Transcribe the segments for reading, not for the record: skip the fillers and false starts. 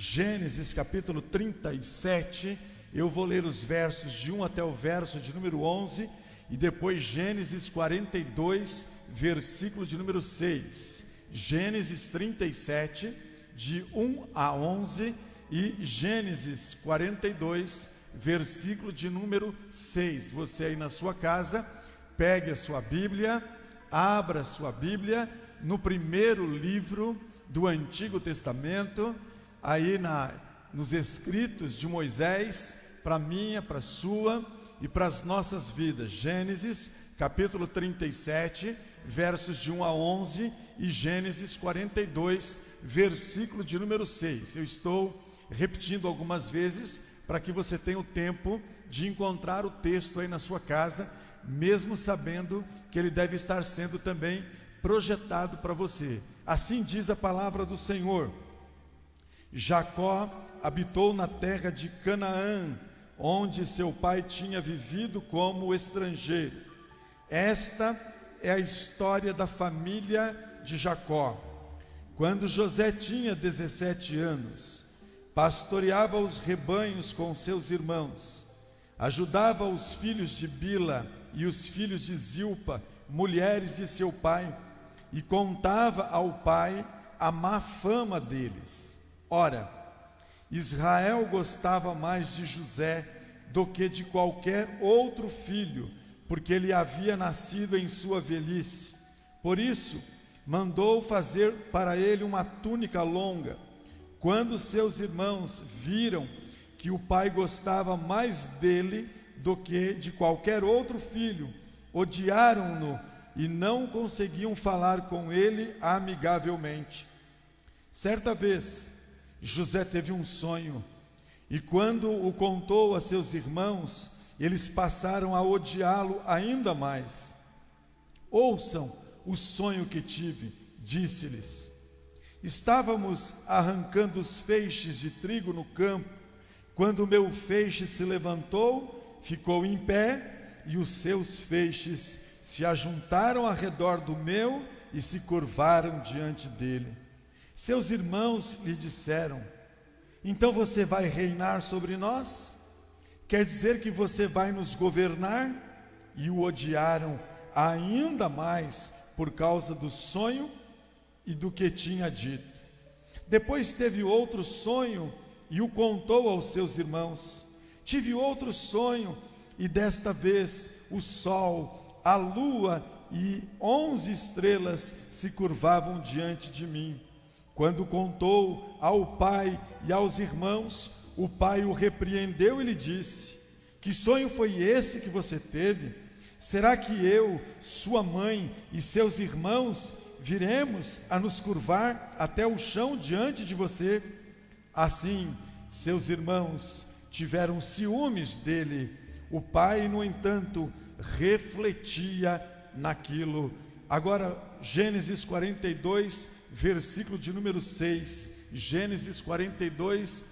Gênesis capítulo 37, eu vou ler os versos de 1 até o verso de número 11, e depois Gênesis 42, versículo de número 6, Gênesis 37, de 1 a 11, e Gênesis 42, versículo de número 6. Você aí na sua casa, pegue a sua Bíblia, abra a sua Bíblia no primeiro livro do Antigo Testamento, aí nos escritos de Moisés, para minha, para sua e para as nossas vidas. Gênesis capítulo 37, versos de 1 a 11, e Gênesis 42, versículo de número 6. Eu estou repetindo algumas vezes para que você tenha o tempo de encontrar o texto aí na sua casa, mesmo sabendo que ele deve estar sendo também projetado para você. Assim diz a palavra do Senhor: Jacó habitou na terra de Canaã, onde seu pai tinha vivido como estrangeiro. Esta é a história da família de Jacó. Quando José tinha 17 anos, pastoreava os rebanhos com seus irmãos, ajudava os filhos de Bila e os filhos de Zilpa, mulheres de seu pai, e contava ao pai a má fama deles. Ora, Israel gostava mais de José do que de qualquer outro filho, porque ele havia nascido em sua velhice. Por isso, mandou fazer para ele uma túnica longa. Quando seus irmãos viram que o pai gostava mais dele do que de qualquer outro filho, odiaram-no e não conseguiam falar com ele amigavelmente. Certa vez, José teve um sonho, e quando o contou a seus irmãos, eles passaram a odiá-lo ainda mais. Ouçam o sonho que tive, disse-lhes. Estávamos arrancando os feixes de trigo no campo, quando o meu feixe se levantou, ficou em pé, e os seus feixes se ajuntaram ao redor do meu e se curvaram diante dele. Seus irmãos lhe disseram: então você vai reinar sobre nós? Quer dizer que você vai nos governar? E o odiaram ainda mais por causa do sonho e do que tinha dito. Depois teve outro sonho e o contou aos seus irmãos. Tive outro sonho, e desta vez o sol, a lua e 11 estrelas se curvavam diante de mim. Quando contou ao pai e aos irmãos, o pai o repreendeu e lhe disse: que sonho foi esse que você teve? Será que eu, sua mãe e seus irmãos viremos a nos curvar até o chão diante de você? Assim, seus irmãos tiveram ciúmes dele. O pai, no entanto, refletia naquilo. Agora, Gênesis 42, versículo de número 6. Gênesis 42,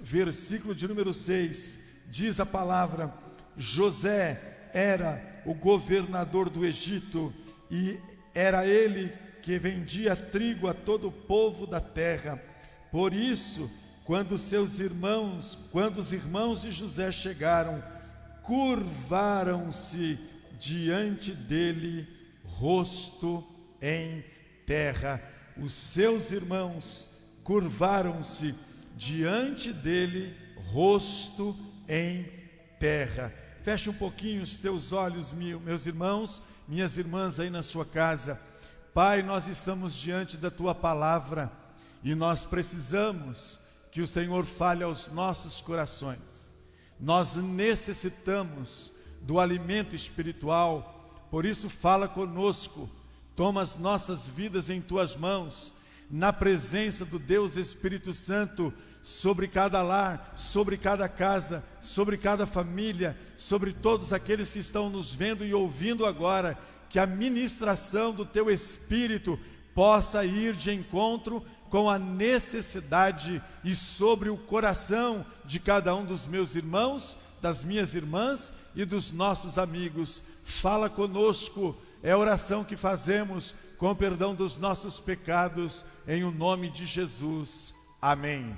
versículo de número 6. Diz a palavra: José era o governador do Egito, e era ele que vendia trigo a todo o povo da terra. Por isso, quando os irmãos de José chegaram, curvaram-se diante dele, rosto em terra. Os seus irmãos curvaram-se diante dele, rosto em terra. Feche um pouquinho os teus olhos, meus irmãos, minhas irmãs aí na sua casa. Pai, nós estamos diante da tua palavra e nós precisamos que o Senhor fale aos nossos corações. Nós necessitamos do alimento espiritual, por isso fala conosco, toma as nossas vidas em tuas mãos, na presença do Deus Espírito Santo, sobre cada lar, sobre cada casa, sobre cada família, sobre todos aqueles que estão nos vendo e ouvindo agora, que a ministração do teu Espírito possa ir de encontro com a necessidade e sobre o coração de cada um dos meus irmãos, das minhas irmãs e dos nossos amigos. Fala conosco, é a oração que fazemos com perdão dos nossos pecados, em o nome de Jesus. Amém.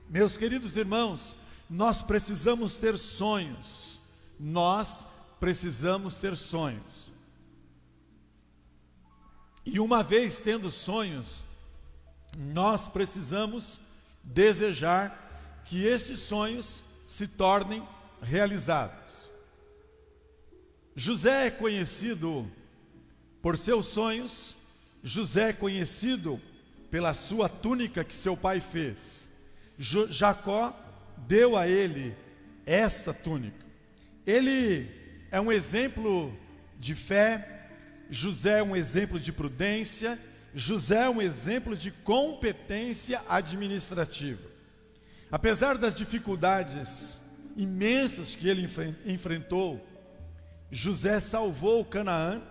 Meus queridos irmãos, nós precisamos ter sonhos. Nós precisamos ter sonhos. E uma vez tendo sonhos, nós precisamos desejar que estes sonhos se tornem realizados. José é conhecido por seus sonhos. José é conhecido pela sua túnica que seu pai fez. Jacó deu a ele esta túnica. Ele é um exemplo de fé. José é um exemplo de prudência. José é um exemplo de competência administrativa. Apesar das dificuldades imensas que ele enfrentou, José salvou Canaã,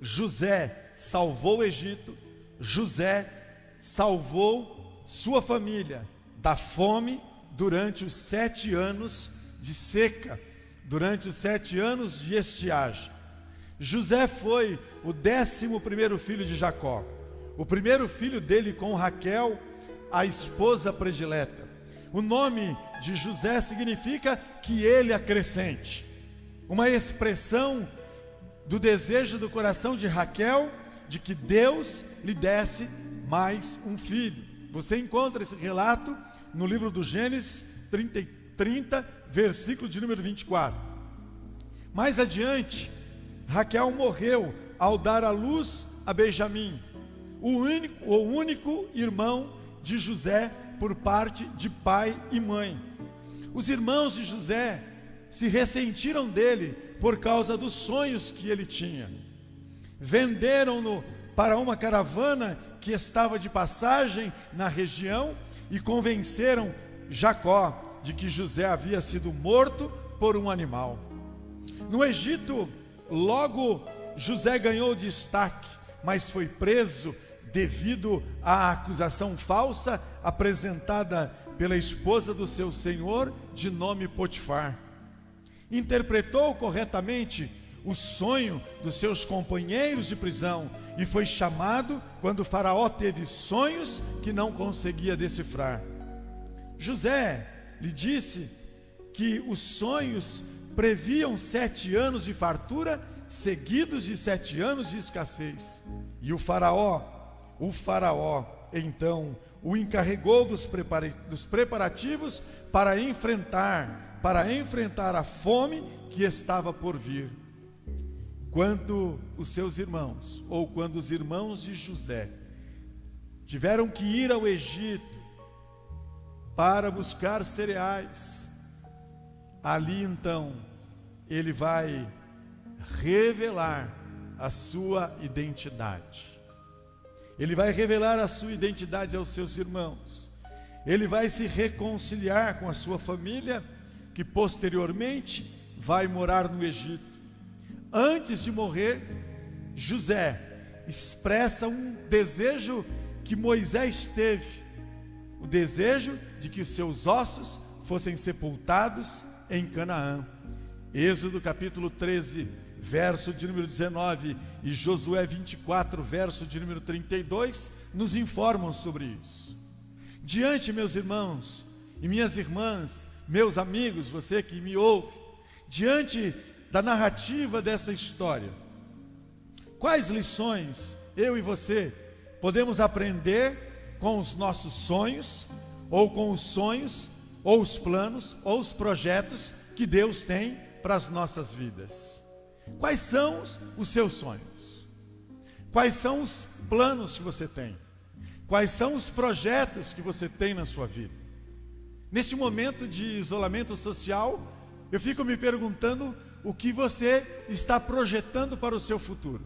José salvou o Egito, José salvou sua família da fome durante os 7 anos de seca, durante os 7 anos de estiagem. José foi o 11º filho de Jacó, o primeiro filho dele com Raquel, a esposa predileta. O nome de José significa que ele acrescente, uma expressão do desejo do coração de Raquel de que Deus lhe desse mais um filho. Você encontra esse relato no livro do Gênesis 30, versículo de número 24. Mais adiante, Raquel morreu ao dar à luz a Benjamim, o único irmão de José por parte de pai e mãe. Os irmãos de José se ressentiram dele por causa dos sonhos que ele tinha. Venderam-no para uma caravana que estava de passagem na região e convenceram Jacó de que José havia sido morto por um animal. No Egito, logo José ganhou destaque, mas foi preso devido à acusação falsa apresentada pela esposa do seu senhor, de nome Potifar. Interpretou corretamente o sonho dos seus companheiros de prisão e foi chamado quando o faraó teve sonhos que não conseguia decifrar. José lhe disse que os sonhos previam 7 anos de fartura seguidos de 7 anos de escassez. E o faraó, então, o encarregou dos preparativos para enfrentar a fome que estava por vir. Quando os seus irmãos, ou quando os irmãos de José tiveram que ir ao Egito para buscar cereais, ali então ele vai revelar a sua identidade. Ele vai revelar a sua identidade aos seus irmãos. Ele vai se reconciliar com a sua família, que posteriormente vai morar no Egito. Antes de morrer, José expressa um desejo que Moisés teve, o desejo de que os seus ossos fossem sepultados em Canaã. Êxodo capítulo 13, verso de número 19, e Josué 24, verso de número 32, nos informam sobre isso. Diante, meus irmãos e minhas irmãs, meus amigos, você que me ouve, diante da narrativa dessa história, quais lições eu e você podemos aprender com os nossos sonhos, ou com os sonhos, ou os planos, ou os projetos que Deus tem para as nossas vidas? Quais são os seus sonhos? Quais são os planos que você tem? Quais são os projetos que você tem na sua vida? Neste momento de isolamento social, eu fico me perguntando o que você está projetando para o seu futuro.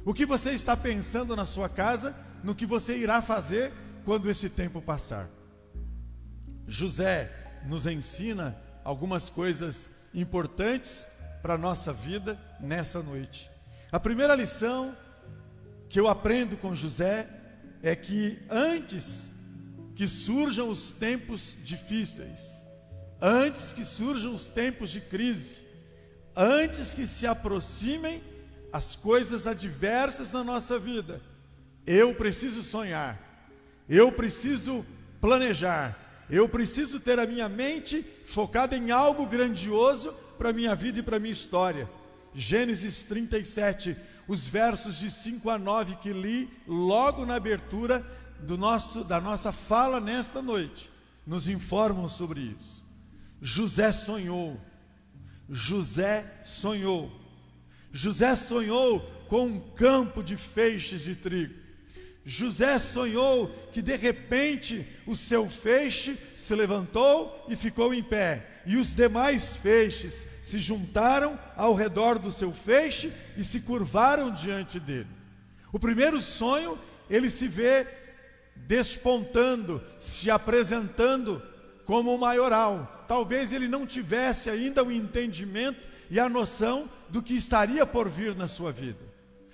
O que você está pensando na sua casa, no que você irá fazer quando esse tempo passar. José nos ensina algumas coisas importantes para a nossa vida nessa noite. A primeira lição que eu aprendo com José é que antes que surjam os tempos difíceis, antes que surjam os tempos de crise, antes que se aproximem as coisas adversas na nossa vida, eu preciso sonhar, eu preciso planejar, Eu preciso ter a minha mente focada em algo grandioso para a minha vida e para a minha história. Gênesis 37, os versos de 5 a 9 que li logo na abertura da nossa fala nesta noite, nos informam sobre isso. José sonhou. José sonhou. José sonhou com um campo de feixes de trigo. José sonhou que de repente o seu feixe se levantou e ficou em pé, e os demais feixes se juntaram ao redor do seu feixe e se curvaram diante dele. O primeiro sonho, ele se vê despontando, se apresentando como o maioral. Talvez ele não tivesse ainda o entendimento e a noção do que estaria por vir na sua vida.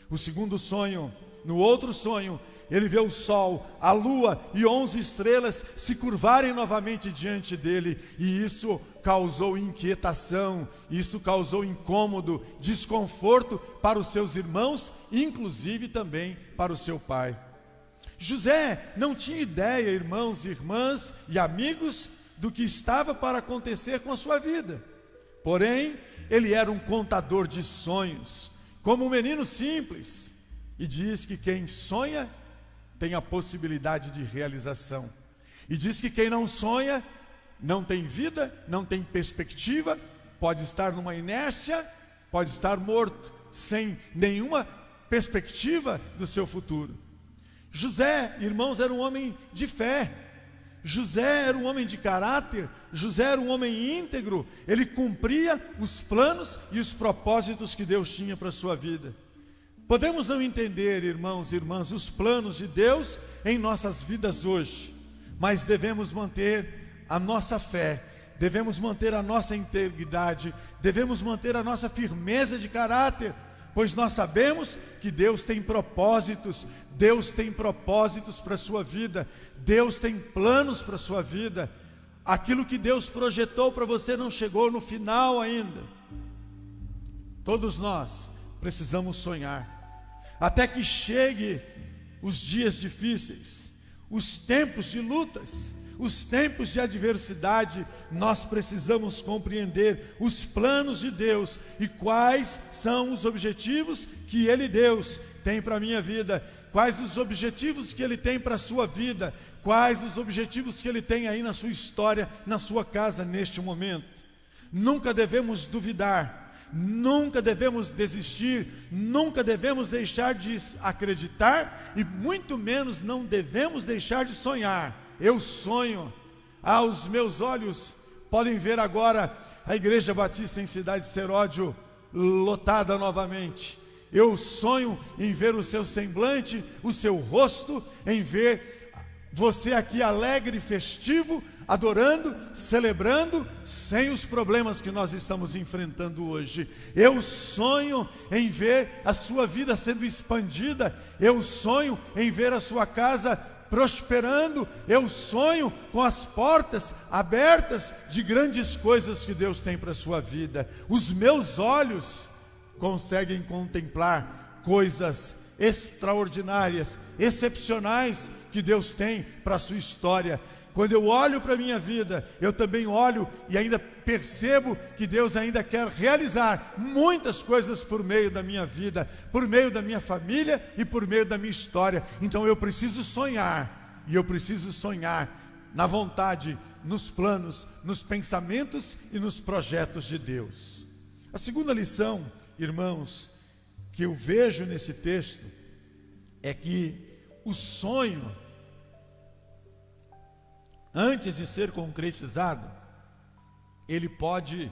O segundo sonho, no outro sonho, ele vê o sol, a lua e 11 estrelas se curvarem novamente diante dele, e isso causou inquietação, isso causou incômodo, desconforto para os seus irmãos, inclusive também para o seu pai. José não tinha ideia, irmãos, irmãs e amigos, do que estava para acontecer com a sua vida. Porém, ele era um contador de sonhos, como um menino simples, e diz que quem sonha tem a possibilidade de realização. E diz que quem não sonha não tem vida, não tem perspectiva, pode estar numa inércia, pode estar morto, sem nenhuma perspectiva do seu futuro. José, irmãos, era um homem de fé. José era um homem de caráter. José era um homem íntegro. Ele cumpria os planos e os propósitos que Deus tinha para a sua vida. Podemos não entender, irmãos e irmãs, os planos de Deus em nossas vidas hoje, mas devemos manter a nossa fé, devemos manter a nossa integridade, devemos manter a nossa firmeza de caráter, pois nós sabemos que Deus tem propósitos para a sua vida, Deus tem planos para a sua vida. Aquilo que Deus projetou para você não chegou no final ainda. Todos nós precisamos sonhar, até que chegue os dias difíceis, os tempos de lutas, os tempos de adversidade. Nós precisamos compreender os planos de Deus e quais são os objetivos que Ele, Deus, tem para a minha vida, quais os objetivos que Ele tem para a sua vida, quais os objetivos que Ele tem aí na sua história, na sua casa neste momento. Nunca devemos duvidar, nunca devemos desistir, nunca devemos deixar de acreditar e muito menos não devemos deixar de sonhar. Eu sonho. Os meus olhos podem ver agora a Igreja Batista em Cidade Seródio lotada novamente. Eu sonho em ver o seu semblante, o seu rosto, em ver você aqui alegre, festivo, adorando, celebrando, sem os problemas que nós estamos enfrentando hoje. Eu sonho em ver a sua vida sendo expandida. Eu sonho em ver a sua casa prosperando. Eu sonho com as portas abertas de grandes coisas que Deus tem para a sua vida. Os meus olhos conseguem contemplar coisas extraordinárias, excepcionais que Deus tem para a sua história. Quando eu olho para a minha vida, eu também olho e ainda percebo que Deus ainda quer realizar muitas coisas por meio da minha vida, por meio da minha família e por meio da minha história. Então eu preciso sonhar, e eu preciso sonhar na vontade, nos planos, nos pensamentos e nos projetos de Deus. A segunda lição, irmãos, que eu vejo nesse texto é que o sonho, antes de ser concretizado, ele pode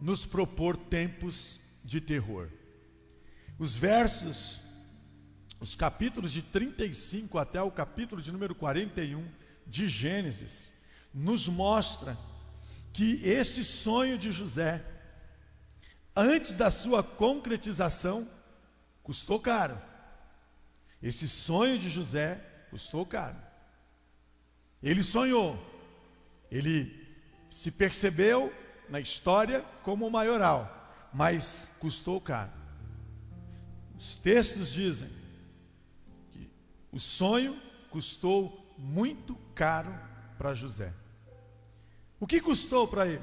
nos propor tempos de terror. Os capítulos de 35 até o capítulo de número 41 de Gênesis, nos mostra que este sonho de José, antes da sua concretização, custou caro. Esse sonho de José custou caro. Ele sonhou, ele se percebeu na história como o maioral, mas custou caro. Os textos dizem que o sonho custou muito caro para José. O que custou para ele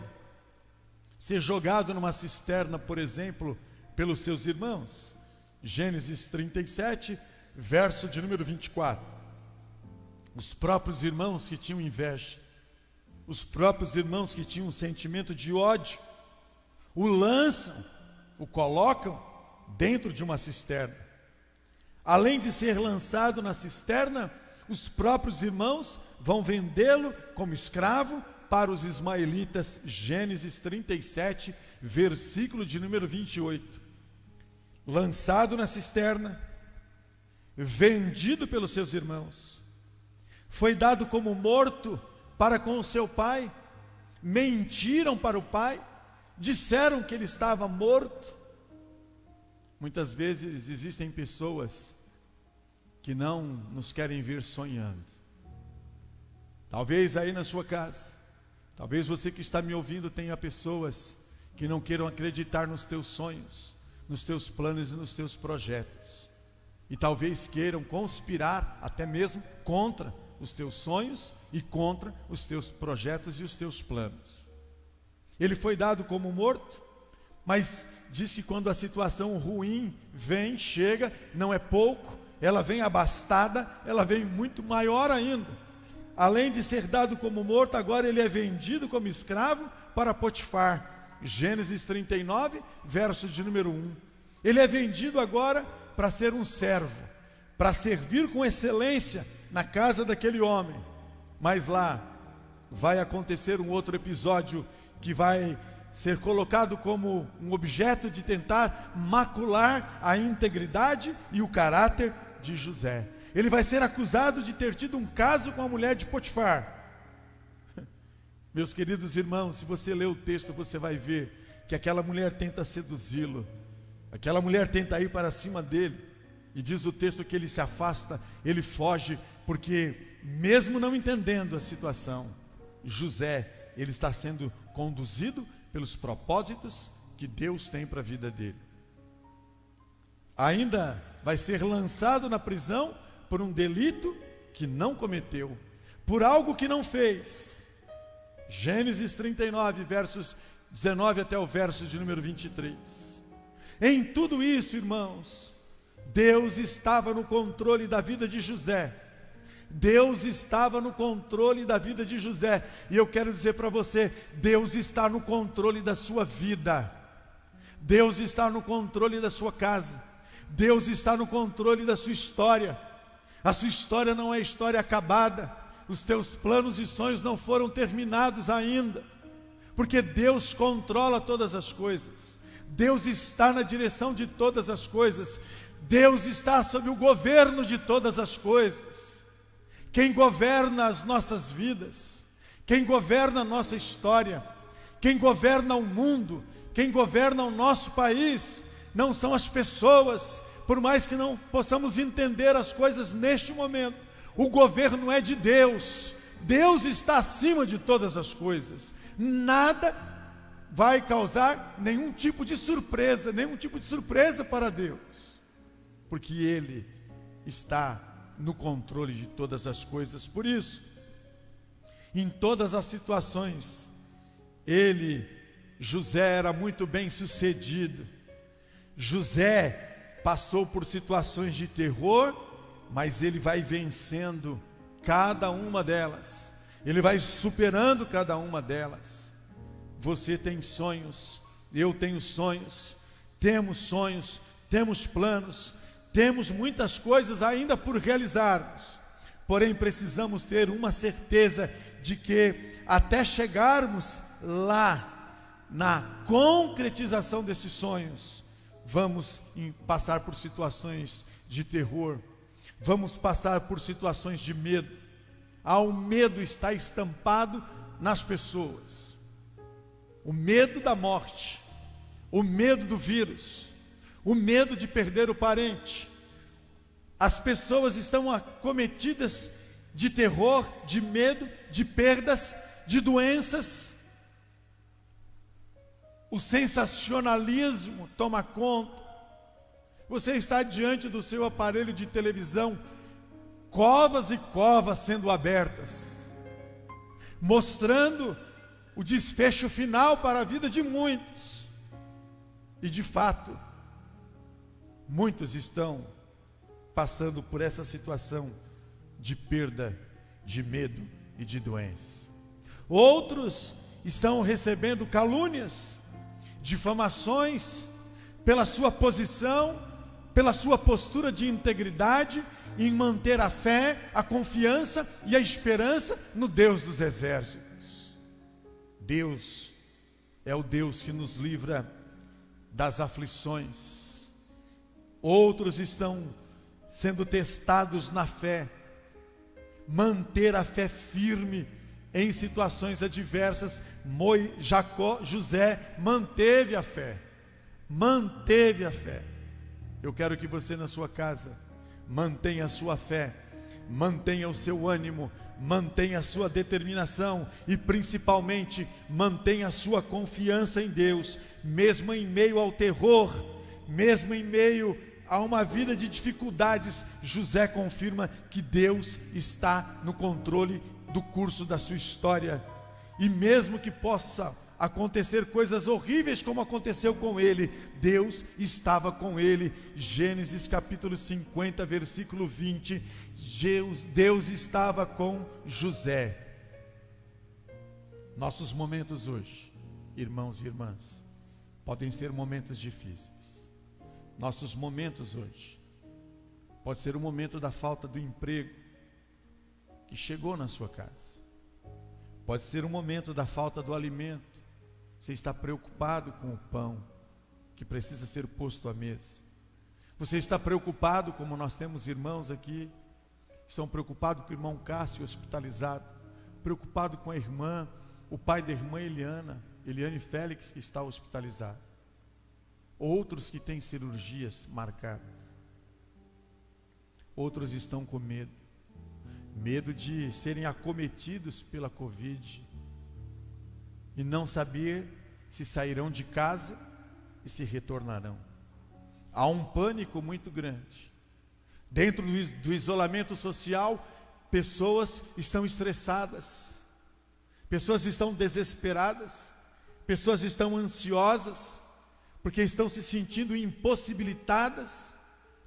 ser jogado numa cisterna, por exemplo, pelos seus irmãos? Gênesis 37, verso de número 24. Os próprios irmãos que tinham inveja, os próprios irmãos que tinham um sentimento de ódio, o lançam, o colocam dentro de uma cisterna. Além de ser lançado na cisterna, os próprios irmãos vão vendê-lo como escravo para os ismaelitas. Gênesis 37, versículo de número 28. Lançado na cisterna, vendido pelos seus irmãos, foi dado como morto para com o seu pai, mentiram para o pai, disseram que ele estava morto. Muitas vezes existem pessoas que não nos querem ver sonhando. Talvez aí na sua casa, talvez você que está me ouvindo tenha pessoas que não queiram acreditar nos teus sonhos, nos teus planos e nos teus projetos. E talvez queiram conspirar até mesmo contra os teus sonhos e contra os teus projetos e os teus planos. Ele foi dado como morto, mas diz que quando a situação ruim vem, chega, não é pouco, ela vem abastada, ela vem muito maior ainda. Além de ser dado como morto, agora ele é vendido como escravo para Potifar. Gênesis 39, verso de número 1. Ele é vendido agora para ser um servo, para servir com excelência na casa daquele homem. Mas lá vai acontecer um outro episódio que vai ser colocado como um objeto de tentar macular a integridade e o caráter de José. Ele vai ser acusado de ter tido um caso com a mulher de Potifar. Meus queridos irmãos, se você ler o texto, você vai ver que aquela mulher tenta seduzi-lo, aquela mulher tenta ir para cima dele, e diz o texto que ele se afasta, ele foge, porque mesmo não entendendo a situação, José, ele está sendo conduzido pelos propósitos que Deus tem para a vida dele. Ainda vai ser lançado na prisão por um delito que não cometeu, por algo que não fez. Gênesis 39, versos 19 até o verso de número 23. Em tudo isso, irmãos, Deus estava no controle da vida de José. Deus estava no controle da vida de José. E eu quero dizer para você, Deus está no controle da sua vida. Deus está no controle da sua casa. Deus está no controle da sua história. A sua história não é história acabada. Os teus planos e sonhos não foram terminados ainda, porque Deus controla todas as coisas. Deus está na direção de todas as coisas. Deus está sob o governo de todas as coisas. Quem governa as nossas vidas, quem governa a nossa história, quem governa o mundo, quem governa o nosso país, não são as pessoas, por mais que não possamos entender as coisas neste momento. O governo é de Deus. Deus está acima de todas as coisas. Nada vai causar nenhum tipo de surpresa para Deus, porque Ele está no controle de todas as coisas. Por isso, em todas as situações, José era muito bem sucedido. José passou por situações de terror, mas ele vai vencendo cada uma delas, ele vai superando cada uma delas. Você tem sonhos, eu tenho sonhos, temos planos, temos muitas coisas ainda por realizarmos, porém precisamos ter uma certeza de que até chegarmos lá, na concretização desses sonhos, vamos passar por situações de terror, vamos passar por situações de medo. O medo está estampado nas pessoas, o medo da morte, o medo do vírus, o medo de perder o parente. As pessoas estão acometidas de terror, de medo, de perdas, de doenças. O sensacionalismo toma conta. Você está diante do seu aparelho de televisão, covas e covas sendo abertas. mostrando o desfecho final para a vida de muitos. E de fato, muitos estão passando por essa situação de perda, de medo e de doença. Outros estão recebendo calúnias, difamações, pela sua posição, pela sua postura de integridade, em manter a fé, a confiança e a esperança no Deus dos exércitos. Deus é o Deus que nos livra das aflições. Outros estão sendo testados na fé, manter a fé firme em situações adversas. José manteve a fé, Eu quero que você na sua casa mantenha a sua fé, mantenha o seu ânimo, mantenha a sua determinação e principalmente mantenha a sua confiança em Deus, mesmo em meio ao terror, mesmo em meio a uma vida de dificuldades. José confirma que Deus está no controle do curso da sua história, e mesmo que possa acontecer coisas horríveis como aconteceu com ele, Deus estava com ele. Gênesis capítulo 50, versículo 20, Deus estava com José. Nossos momentos hoje, irmãos e irmãs, podem ser momentos difíceis. Nossos momentos hoje pode ser o momento da falta do emprego que chegou na sua casa. Pode ser o momento da falta do alimento. Você está preocupado com o pão que precisa ser posto à mesa. Você está preocupado, como nós temos irmãos aqui, estão preocupados com o irmão Cássio hospitalizado, preocupado com a irmã, o pai da irmã Eliane Félix, que está hospitalizado. Outros que têm cirurgias marcadas. Outros estão com medo de serem acometidos pela Covid e não saber se sairão de casa e se retornarão. Há um pânico muito grande. Dentro do isolamento social, pessoas estão estressadas, pessoas estão desesperadas, pessoas estão ansiosas, porque estão se sentindo impossibilitadas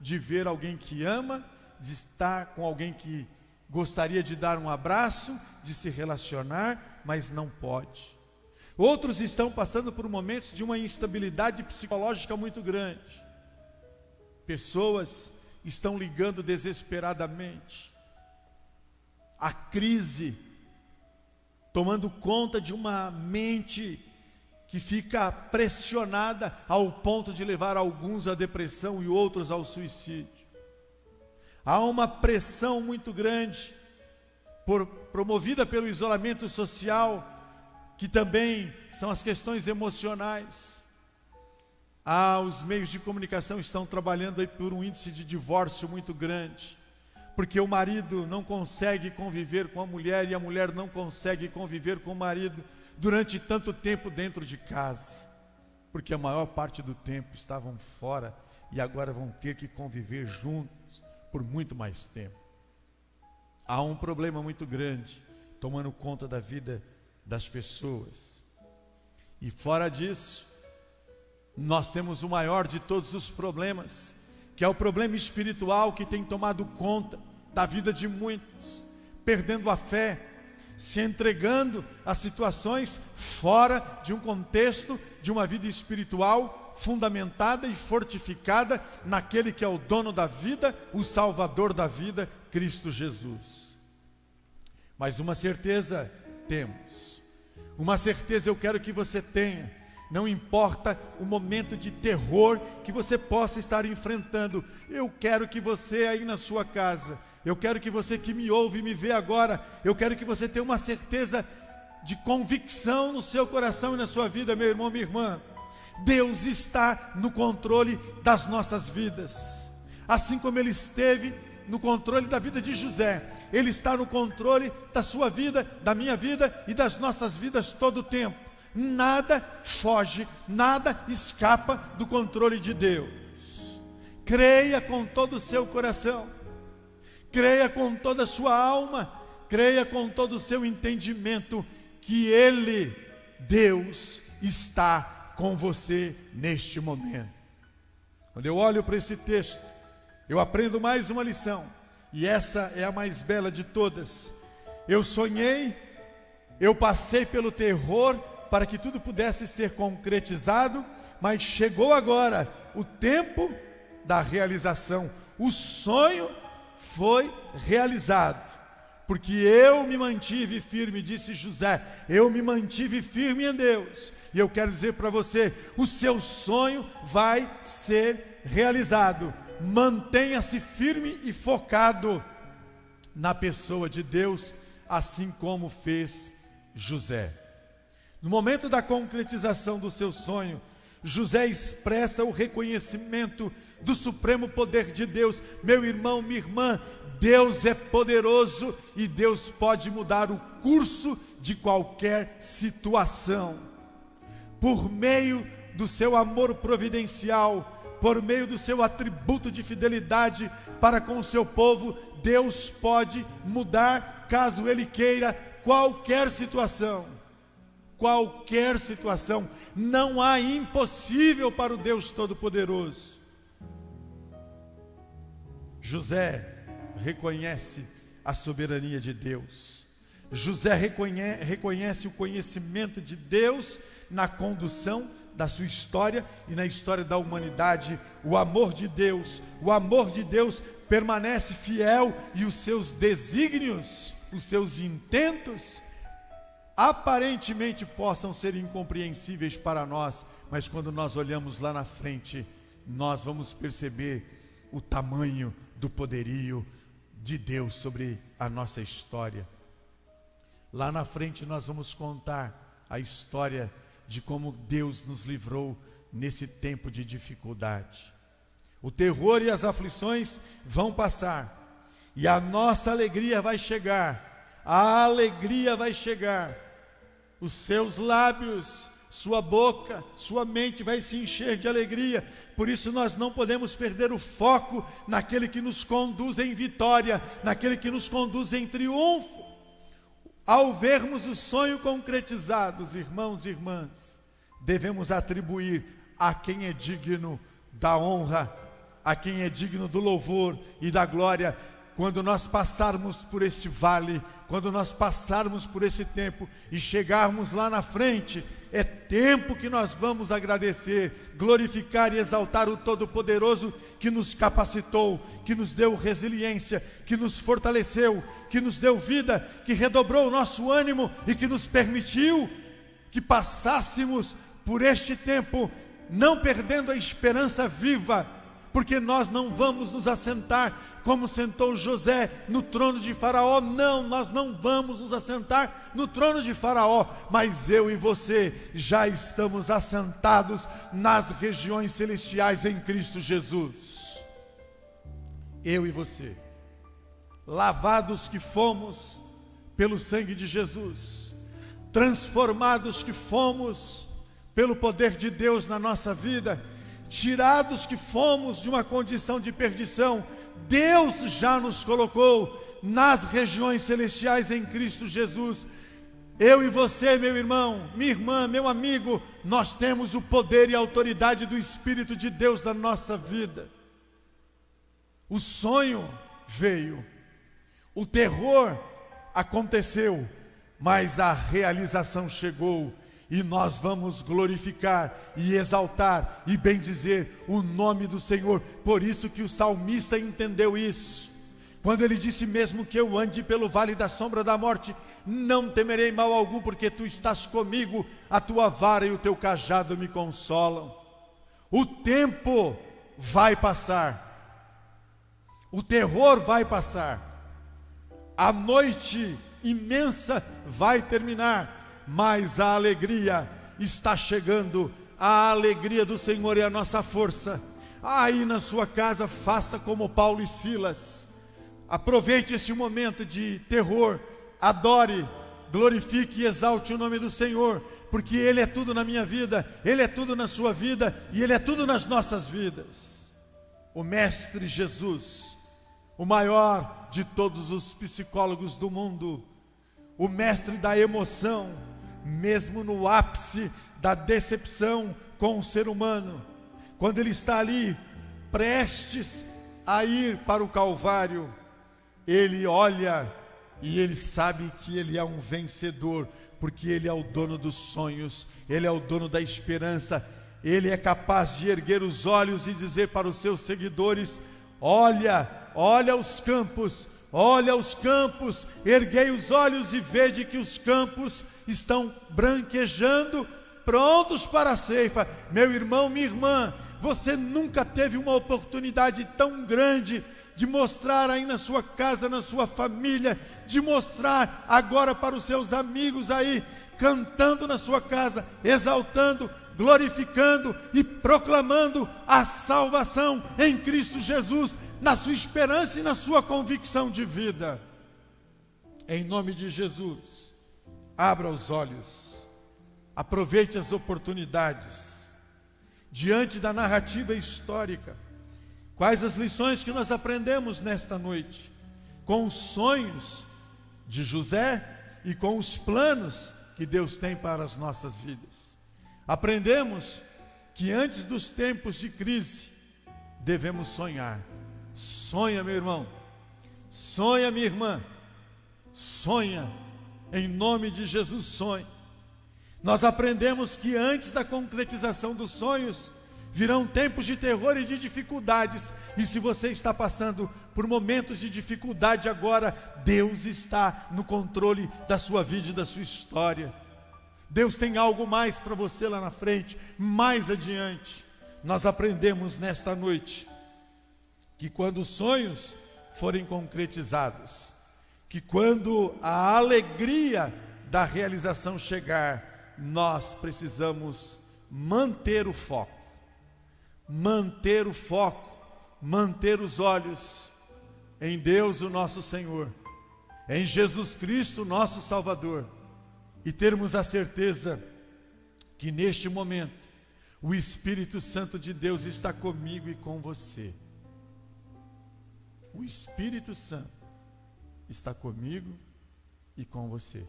de ver alguém que ama, de estar com alguém que gostaria de dar um abraço, de se relacionar, mas não pode. Outros estão passando por momentos de uma instabilidade psicológica muito grande. Pessoas estão ligando desesperadamente. A crise tomando conta de uma mente que fica pressionada ao ponto de levar alguns à depressão e outros ao suicídio. Há uma pressão muito grande, promovida pelo isolamento social, que também são as questões emocionais. Os meios de comunicação estão trabalhando aí por um índice de divórcio muito grande, porque o marido não consegue conviver com a mulher e a mulher não consegue conviver com o marido durante tanto tempo dentro de casa, porque a maior parte do tempo estavam fora e agora vão ter que conviver juntos por muito mais tempo. Há um problema muito grande tomando conta da vida das pessoas. E fora disso, nós temos o maior de todos os problemas, que é o problema espiritual que tem tomado conta da vida de muitos, perdendo a fé, se entregando a situações fora de um contexto de uma vida espiritual fundamentada e fortificada naquele que é o dono da vida, o Salvador da vida, Cristo Jesus. Mas uma certeza temos, uma certeza eu quero que você tenha, não importa o momento de terror que você possa estar enfrentando, eu quero que você aí na sua casa, eu quero que você que me ouve e me vê agora, eu quero que você tenha uma certeza de convicção no seu coração e na sua vida, meu irmão, minha irmã. Deus está no controle das nossas vidas, assim como Ele esteve no controle da vida de José, Ele está no controle da sua vida, da minha vida e das nossas vidas todo o tempo. Nada foge, nada escapa do controle de Deus. Creia com todo o seu coração, creia com toda a sua alma creia com todo o seu entendimento que Ele, Deus, está com você neste momento. Quando eu olho para esse texto, eu aprendo mais uma lição, e essa é a mais bela de todas. Eu sonhei, eu passei pelo terror para que tudo pudesse ser concretizado, mas chegou agora o tempo da realização. O sonho foi realizado, porque eu me mantive firme, disse José, eu me mantive firme em Deus. E eu quero dizer para você, o seu sonho vai ser realizado. Mantenha-se firme e focado na pessoa de Deus, assim como fez José. No momento da concretização do seu sonho, José expressa o reconhecimento do supremo poder de Deus. Meu irmão, minha irmã, Deus é poderoso e Deus pode mudar o curso de qualquer situação. Por meio do seu amor providencial, por meio do seu atributo de fidelidade para com o seu povo, Deus pode mudar, caso Ele queira, qualquer situação. Qualquer situação. Não há impossível para o Deus Todo-Poderoso. José reconhece a soberania de Deus. José reconhece o conhecimento de Deus na condução da sua história e na história da humanidade. O amor de Deus permanece fiel, e os seus desígnios, os seus intentos, aparentemente possam ser incompreensíveis para nós, mas quando nós olhamos lá na frente, nós vamos perceber o tamanho do poderio de Deus sobre a nossa história. Lá na frente nós vamos contar a história de como Deus nos livrou nesse tempo de dificuldade. O terror e as aflições vão passar, e a nossa alegria vai chegar. A alegria vai chegar. Os seus lábios, sua boca, sua mente vai se encher de alegria. Por isso nós não podemos perder o foco naquele que nos conduz em vitória, naquele que nos conduz em triunfo. Ao vermos o sonho concretizado, irmãos e irmãs, devemos atribuir a quem é digno da honra, a quem é digno do louvor e da glória. Quando nós passarmos por este vale, quando nós passarmos por esse tempo e chegarmos lá na frente, é tempo que nós vamos agradecer, glorificar e exaltar o Todo-Poderoso que nos capacitou, que nos deu resiliência, que nos fortaleceu, que nos deu vida, que redobrou o nosso ânimo e que nos permitiu que passássemos por este tempo, não perdendo a esperança viva, porque nós não vamos nos assentar como sentou José no trono de Faraó. Não, nós não vamos nos assentar no trono de Faraó, mas eu e você já estamos assentados nas regiões celestiais em Cristo Jesus. Eu e você, lavados que fomos pelo sangue de Jesus, transformados que fomos pelo poder de Deus na nossa vida, tirados que fomos de uma condição de perdição, Deus já nos colocou nas regiões celestiais em Cristo Jesus. Eu e você, meu irmão, minha irmã, meu amigo, nós temos o poder e a autoridade do Espírito de Deus na nossa vida. O sonho veio, o terror aconteceu, mas a realização chegou. E nós vamos glorificar e exaltar e bendizer o nome do Senhor. Por isso que o salmista entendeu isso, quando ele disse: mesmo que eu ande pelo vale da sombra da morte, não temerei mal algum, porque tu estás comigo, a tua vara e o teu cajado me consolam. O tempo vai passar, o terror vai passar, a noite imensa vai terminar, mas a alegria está chegando. A alegria do Senhor é a nossa força. Aí na sua casa, faça como Paulo e Silas. Aproveite esse momento de terror, adore, glorifique e exalte o nome do Senhor, porque Ele é tudo na minha vida, Ele é tudo na sua vida e Ele é tudo nas nossas vidas. O Mestre Jesus, o maior de todos os psicólogos do mundo, o mestre da emoção, mesmo no ápice da decepção com o ser humano, quando ele está ali prestes a ir para o Calvário, ele olha e ele sabe que ele é um vencedor, porque ele é o dono dos sonhos, ele é o dono da esperança. Ele é capaz de erguer os olhos e dizer para os seus seguidores: olha os campos, erguei os olhos e vede que os campos estão branquejando, prontos para a ceifa. Meu irmão, minha irmã, você nunca teve uma oportunidade tão grande de mostrar aí na sua casa, na sua família, de mostrar agora para os seus amigos aí, cantando na sua casa, exaltando, glorificando e proclamando a salvação em Cristo Jesus, na sua esperança e na sua convicção de vida. Em nome de Jesus, abra os olhos, aproveite as oportunidades. Diante da narrativa histórica, quais as lições que nós aprendemos nesta noite? Com os sonhos de José e com os planos que Deus tem para as nossas vidas. Aprendemos que antes dos tempos de crise, devemos sonhar. Sonha, meu irmão, sonha, minha irmã, sonha, em nome de Jesus, sonhe. Nós aprendemos que antes da concretização dos sonhos, virão tempos de terror e de dificuldades. E se você está passando por momentos de dificuldade agora, Deus está no controle da sua vida e da sua história. Deus tem algo mais para você lá na frente, mais adiante. Nós aprendemos nesta noite que quando os sonhos forem concretizados, que quando a alegria da realização chegar, nós precisamos manter o foco, manter os olhos em Deus, o nosso Senhor, em Jesus Cristo, nosso Salvador, e termos a certeza que neste momento o Espírito Santo de Deus está comigo e com você. O Espírito Santo está comigo e com você.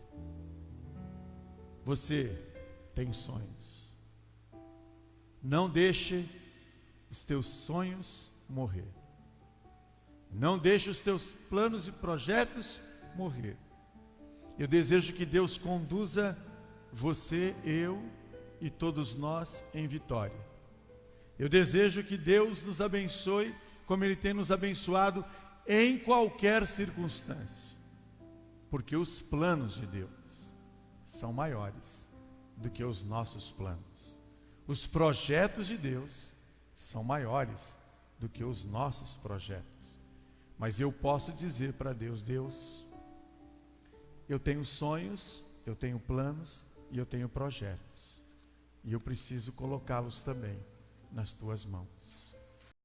Você tem sonhos. Não deixe os teus sonhos morrer. Não deixe os teus planos e projetos morrer. Eu desejo que Deus conduza você, eu e todos nós em vitória. Eu desejo que Deus nos abençoe como Ele tem nos abençoado em qualquer circunstância, porque os planos de Deus são maiores do que os nossos planos. Os projetos de Deus são maiores do que os nossos projetos. Mas eu posso dizer para Deus: Deus, eu tenho sonhos, eu tenho planos e eu tenho projetos, e eu preciso colocá-los também nas tuas mãos.